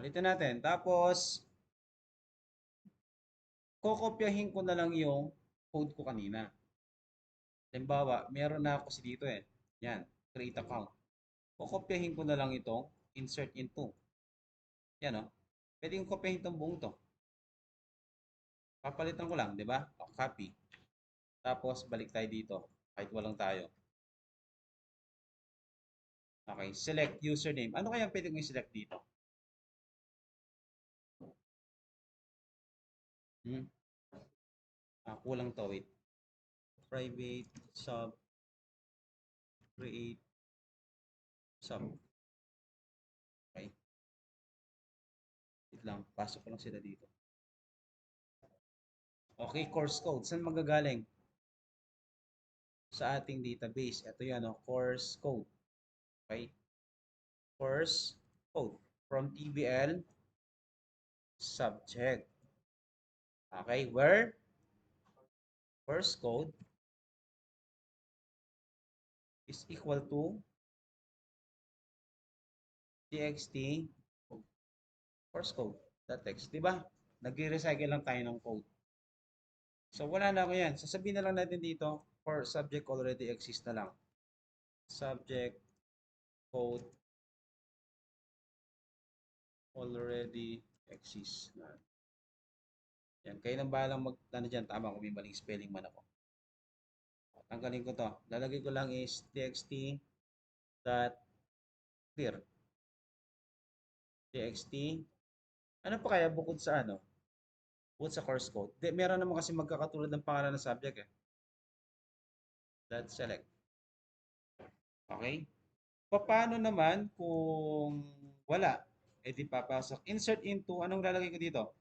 Ulitin natin. Tapos, kokopyahin ko na lang yung code ko kanina. Halimbawa, meron na ako dito eh. Yan, create account. Kokopyahin ko na lang itong insert into. Yan o. Pwede kong kopyahin itong buong to. Papalitan ko lang, di ba? O, copy. Tapos, balik tayo dito. Kahit walang tayo. Okay, select username. Ano kaya pwede kong i-select dito? Hmm? Kulang to. Wait. Private, sub, create, sub. Okay. Wait lang. Pasok ko lang sila dito. Okay, course code. Saan magagaling? Sa ating database. Ito yan, course code. Okay. Course code. From TBL, subject. Okay, where course code is equal to txt course code. Text. Diba? Nagre-recycle lang tayo ng code. So, wala na ako yan. Sasabihin na lang natin dito, for subject already exists na lang. Subject code already exists na. Yan. Kayo nang bahalang ano dyan. Tama kung may maling spelling man ako. Tanggalin ko to. Lalagay ko lang is txt dot clear. Txt. Ano pa kaya bukod sa ano? Bukod sa course code? Meron naman kasi magkakatulad ng pangalan ng subject eh. Dot select. Okay? Paano naman kung wala? E di papasok. Insert into. Anong lalagay ko dito?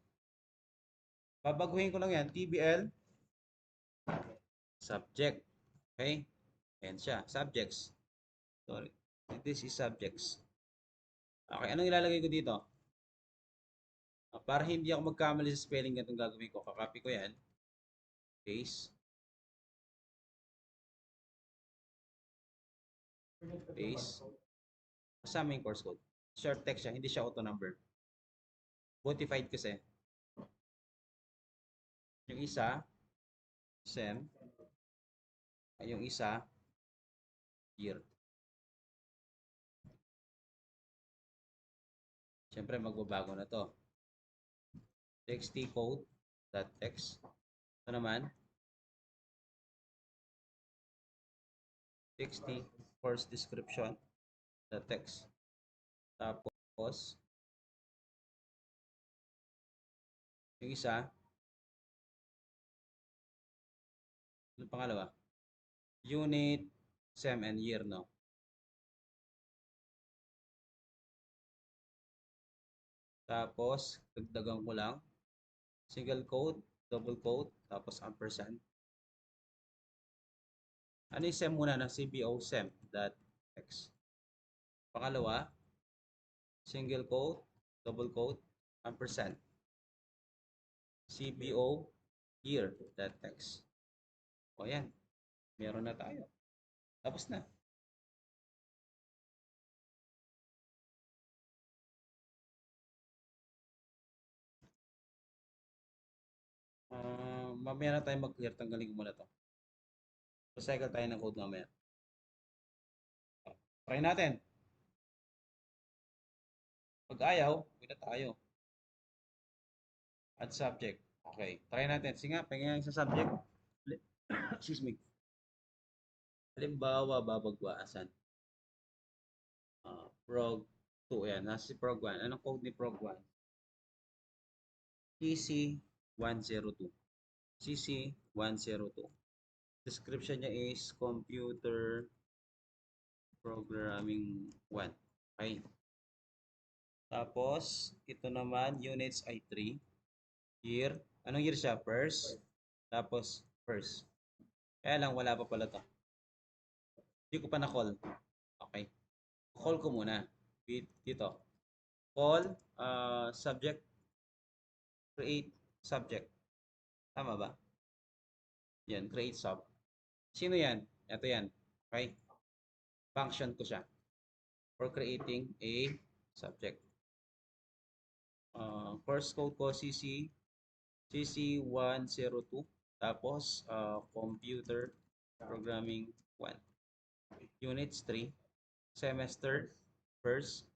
Babaguhin ko lang yan. TBL subject. Okay? Ayan siya. Subjects. Sorry. This is subjects. Okay. Anong ilalagay ko dito? Para hindi ako magkamali sa spelling itong gagawin ko. Kakopy ko yan. Paste. Paste. Kasama yung course code. Short text siya. Hindi siya auto number. Modified kasi. Yung isa, sem. Yung isa, year. Siyempre, magbabago na to. txt_code.text. Ito naman, txt course description.text. Tapos, yung isa, yung pangalawa, unit, sem, and year, no? Tapos, dagdagan ko lang, single quote, double quote, tapos ampersand. Ano yung sem muna ng CBO sem.text? Pangalawa, single quote, double quote, ampersand. CBO year.text. O yan, meron na tayo. Tapos na. Mamaya na tayo mag-clear. Tanggalin ko muna to. Recycle tayo ng code mamaya. Try natin. Pag ayaw, wala tayo. Add subject. Okay. Try natin. Sige nga, pingin sa subject. Excuse me. Halimbawa, babagwaasan. Prog 2. Ayan. Nasa si Prog 1. Anong code ni Prog 1? CC102. CC102. Description niya is computer programming 1. Okay. Tapos, ito naman, units ay 3. Year. Anong year siya? First. Tapos, first. Kaya lang, wala pa pala to. Hindi ko pa na-call. Okay. Call ko muna. Dito. Call, subject, create, subject. Tama ba? Yan, create sub. Sino yan? Ito yan. Okay. Function ko siya for creating a subject. course code ko CC102. Tapos, Computer Programming 1. Units 3. Semester, first.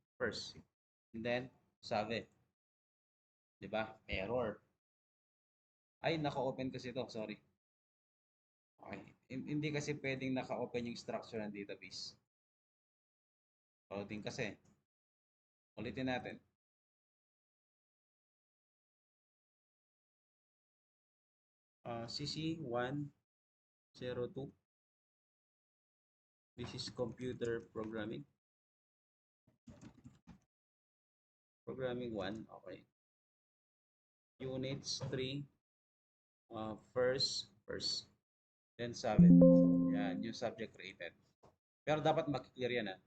And then, sabi. Diba? Error. Ay, naka-open kasi ito. Sorry. Okay. Hindi kasi pwedeng naka-open yung structure ng database. Loading kasi. Ulitin natin. CC102. This is computer programming. Programming 1. Okay. Units 3. First. Then 7. Yan, yung subject created. Pero dapat makiklear yan, ha.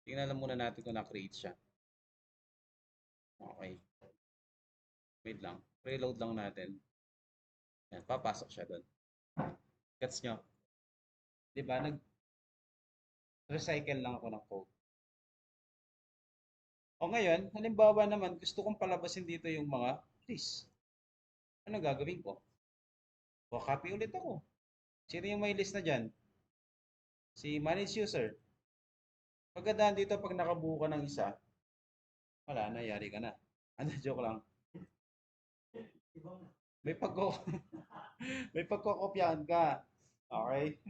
Tingnan lang muna natin kung na-create siya. Okay. Wait lang. Preload lang natin. Yan, papasok siya doon. Gets nyo? Diba? Nag-recycle lang ako ng code. O ngayon, halimbawa naman, gusto kong palabasin dito yung mga list. Ano gagawin ko? O, copy ulit ako. Sino yung may list na dyan? Si manage user. Pagkadaan dito, pag nakabuo ka ng isa, wala na, yari ka na. Ano, joke lang. May pagko may pagkokopyahan ka. Okay?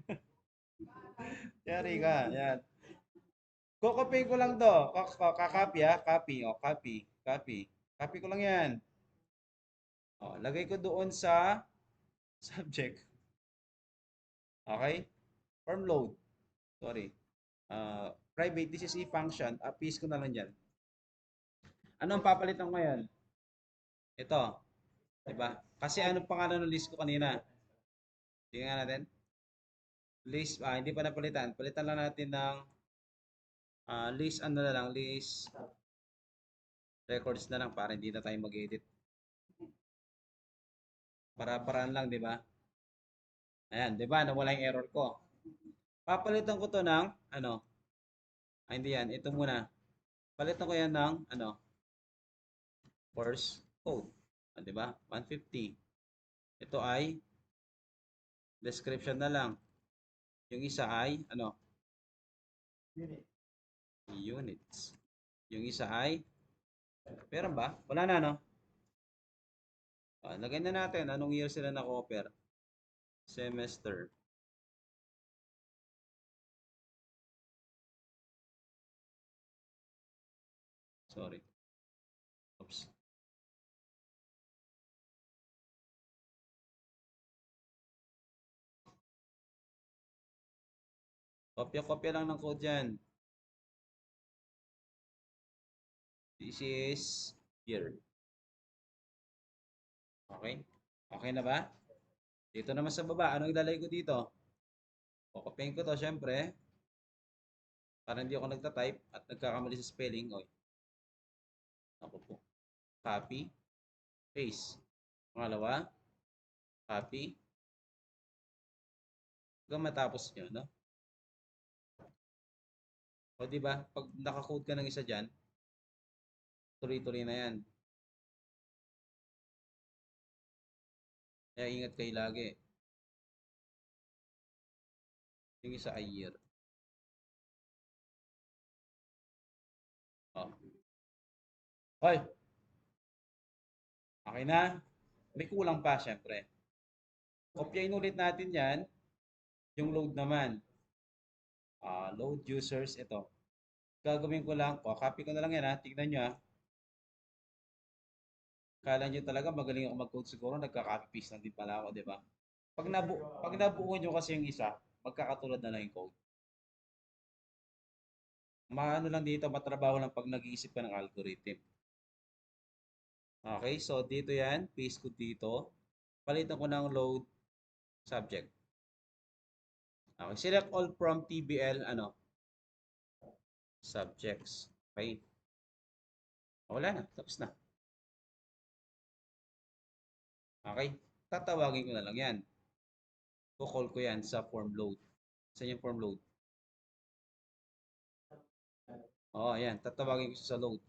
Yari ka. Yan. Kokopyahin ko lang to. Kakopy ha. Copy. O, copy. Copy ko lang yan. O, lagay ko doon sa subject. Okay? Form load. Sorry. Private, this is a function. Paste ko na lang dyan. Ano ang papalitan ko ngayon? Ito. Diba? Kasi anong pangalan ng list ko kanina? Tingnan natin. List, hindi pa napalitan. Palitan lang natin ng list, ano na lang, list records na lang para hindi na tayo mag-edit. Para-paraan lang, di ba? Ayan, di ba? Nawala yung error ko. Papalitan ko to ng, ano? Hindi yan. Ito muna. Palitan ko yan ng, ano? Course code. Di ba? 150. Ito ay description na lang. Yung isa ay, ano? Units. Yung isa ay, meron ba? Wala na, no? Lagay na natin. Anong year sila na-offer? Semester. Sorry. Oops. Kopya-kopya lang ng code yan. This is year. Okay? Okay na ba? Dito naman sa baba, anong ilalagay ko dito? Kokopyahin ko to, syempre. Para hindi ako nagta-type at nagkakamali sa spelling. Okay. Ako po. Copy. Paste. Pangalawa. Copy. Hanggang matapos nyo, no? O, di ba? Pag nakakode ka ng isa dyan, tuloy-tuloy na yan. Kaya ingat kayo lagi. Yung isa ay year. Oh. Hoy! Okay na? May kulang pa, syempre. Kopyahin ulit natin yan. Yung load naman. Load users, ito. Gagawin ko lang, copy ko na lang yan ha. Tignan nyo ha. Kala nyo talaga magaling ako mag-code siguro, nagka-copy paste lang din pala ako, di ba? Pag nabuo nyo kasi yung isa, magkakatulad na lang yung code. Maano lang dito, matrabaho lang pag nag-iisip ka ng algorithm. Okay, so dito yan, paste ko dito. Palitan ko ng load subject. Okay, select all from TBL, ano? Subjects. Okay. Wala na, tapos na. Okay, tatawagin ko na lang yan. Ko-call ko yan sa form load. Saan yung form load? Oo, ayan. Tatawagin ko sa load.